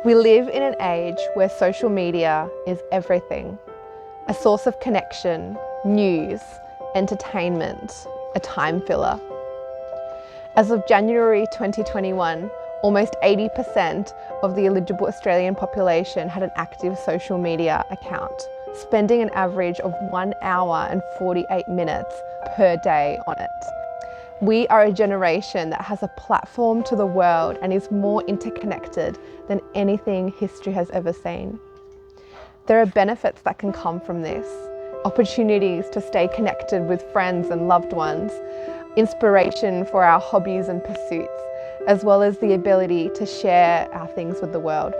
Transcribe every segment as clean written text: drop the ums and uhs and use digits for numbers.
We live in an age where social media is everything. A source of connection, news, entertainment, a time filler. As of January 2021, almost 80% of the eligible Australian population had an active social media account, spending an average of 1 hour and 48 minutes per day on it. We are a generation that has a platform to the world and is more interconnected than anything history has ever seen. There are benefits that can come from this, opportunities to stay connected with friends and loved ones, inspiration for our hobbies and pursuits, as well as the ability to share our things with the world.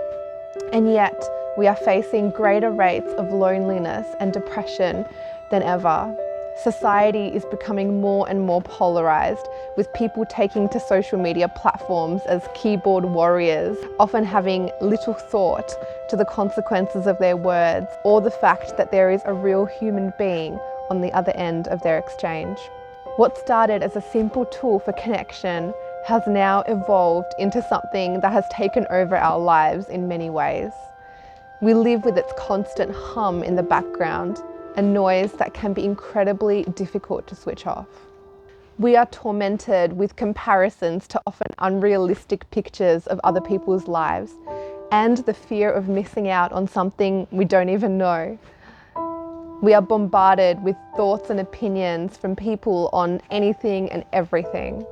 And yet, we are facing greater rates of loneliness and depression than ever. Society is becoming more and more polarized, with people taking to social media platforms as keyboard warriors, often having little thought to the consequences of their words or the fact that there is a real human being on the other end of their exchange. What started as a simple tool for connection has now evolved into something that has taken over our lives in many ways. We live with its constant hum in the background, a noise that can be incredibly difficult to switch off. We are tormented with comparisons to often unrealistic pictures of other people's lives and the fear of missing out on something we don't even know. We are bombarded with thoughts and opinions from people on anything and everything.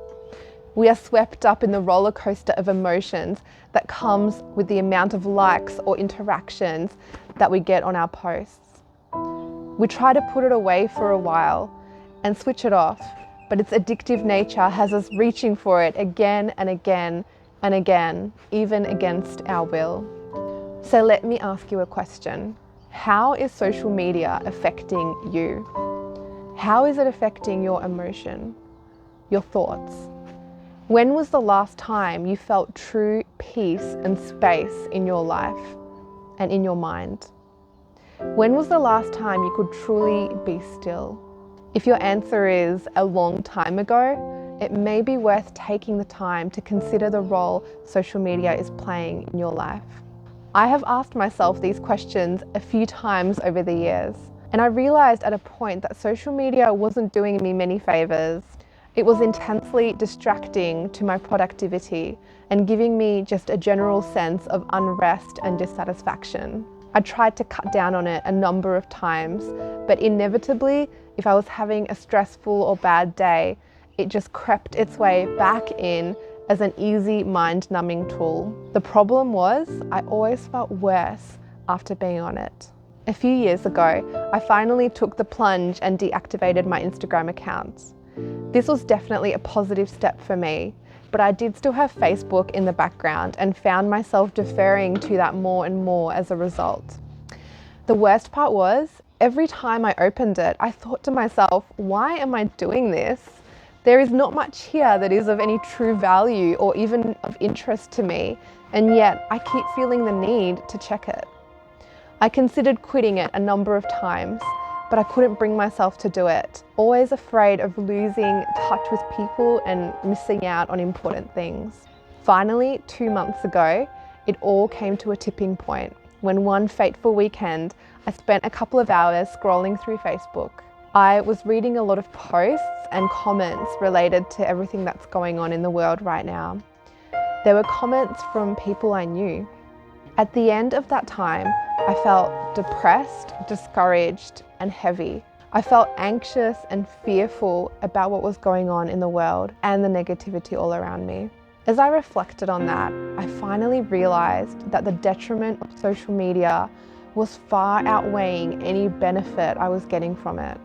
We are swept up in the roller coaster of emotions that comes with the amount of likes or interactions that we get on our posts. We try to put it away for a while and switch it off, but its addictive nature has us reaching for it again and again and again, even against our will. So let me ask you a question. How is social media affecting you? How is it affecting your emotion, your thoughts? When was the last time you felt true peace and space in your life and in your mind? When was the last time you could truly be still? If your answer is a long time ago, it may be worth taking the time to consider the role social media is playing in your life. I have asked myself these questions a few times over the years, and I realized at a point that social media wasn't doing me many favors. It was intensely distracting to my productivity and giving me just a general sense of unrest and dissatisfaction. I tried to cut down on it a number of times, but inevitably, if I was having a stressful or bad day, it just crept its way back in as an easy mind-numbing tool. The problem was, I always felt worse after being on it. A few years ago, I finally took the plunge and deactivated my Instagram accounts. This was definitely a positive step for me, but I did still have Facebook in the background and found myself deferring to that more and more as a result. The worst part was, every time I opened it, I thought to myself, why am I doing this? There is not much here that is of any true value or even of interest to me, and yet I keep feeling the need to check it. I considered quitting it a number of times, but I couldn't bring myself to do it, always afraid of losing touch with people and missing out on important things. Finally, 2 months ago, it all came to a tipping point when one fateful weekend, I spent a couple of hours scrolling through Facebook. I was reading a lot of posts and comments related to everything that's going on in the world right now. There were comments from people I knew. At the end of that time, I felt depressed, discouraged, and heavy. I felt anxious and fearful about what was going on in the world and the negativity all around me. As I reflected on that, I finally realized that the detriment of social media was far outweighing any benefit I was getting from it.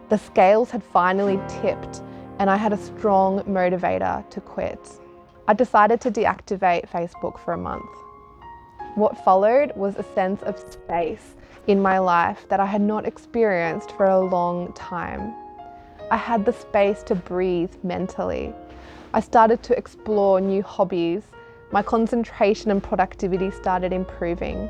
The scales had finally tipped, and I had a strong motivator to quit. I decided to deactivate Facebook for a month. What followed was a sense of space in my life that I had not experienced for a long time. I had the space to breathe mentally. I started to explore new hobbies. My concentration and productivity started improving,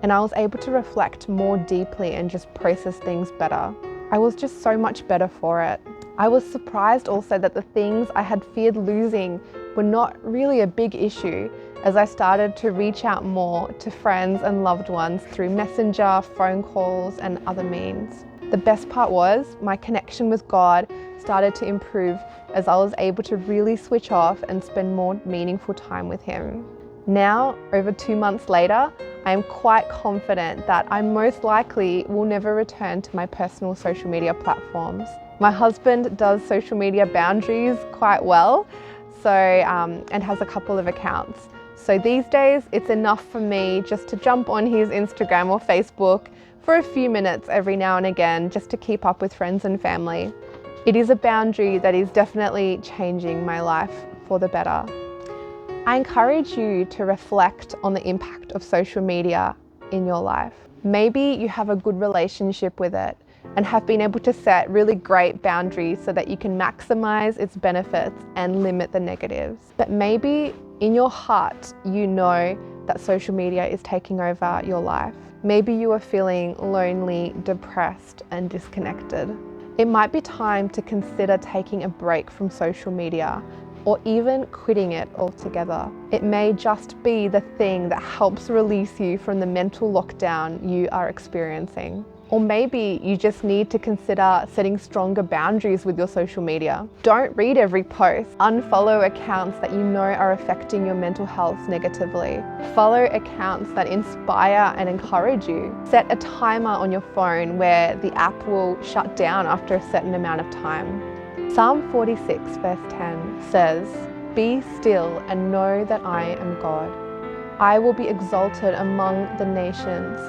and I was able to reflect more deeply and just process things better. I was just so much better for it. I was surprised also that the things I had feared losing were not really a big issue, as I started to reach out more to friends and loved ones through Messenger, phone calls, and other means. The best part was my connection with God started to improve as I was able to really switch off and spend more meaningful time with Him. Now, over 2 months later, I am quite confident that I most likely will never return to my personal social media platforms. My husband does social media boundaries quite well, and has a couple of accounts. So these days, it's enough for me just to jump on his Instagram or Facebook for a few minutes every now and again, just to keep up with friends and family. It is a boundary that is definitely changing my life for the better. I encourage you to reflect on the impact of social media in your life. Maybe you have a good relationship with it and have been able to set really great boundaries so that you can maximize its benefits and limit the negatives. But maybe in your heart, you know that social media is taking over your life. Maybe you are feeling lonely, depressed, and disconnected. It might be time to consider taking a break from social media or even quitting it altogether. It may just be the thing that helps release you from the mental lockdown you are experiencing. Or maybe you just need to consider setting stronger boundaries with your social media. Don't read every post. Unfollow accounts that you know are affecting your mental health negatively. Follow accounts that inspire and encourage you. Set a timer on your phone where the app will shut down after a certain amount of time. Psalm 46 verse 10 says, "Be still and know that I am God. I will be exalted among the nations.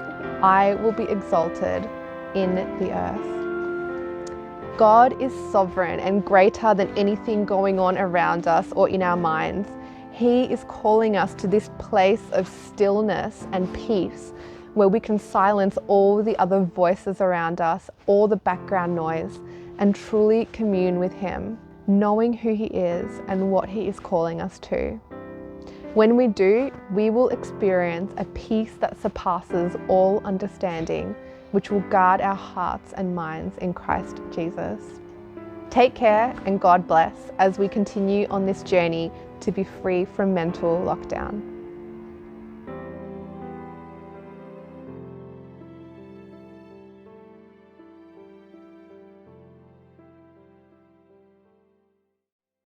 I will be exalted in the earth." God is sovereign and greater than anything going on around us or in our minds. He is calling us to this place of stillness and peace where we can silence all the other voices around us, all the background noise, and truly commune with Him, knowing who He is and what He is calling us to. When we do, we will experience a peace that surpasses all understanding, which will guard our hearts and minds in Christ Jesus. Take care and God bless as we continue on this journey to be free from mental lockdown.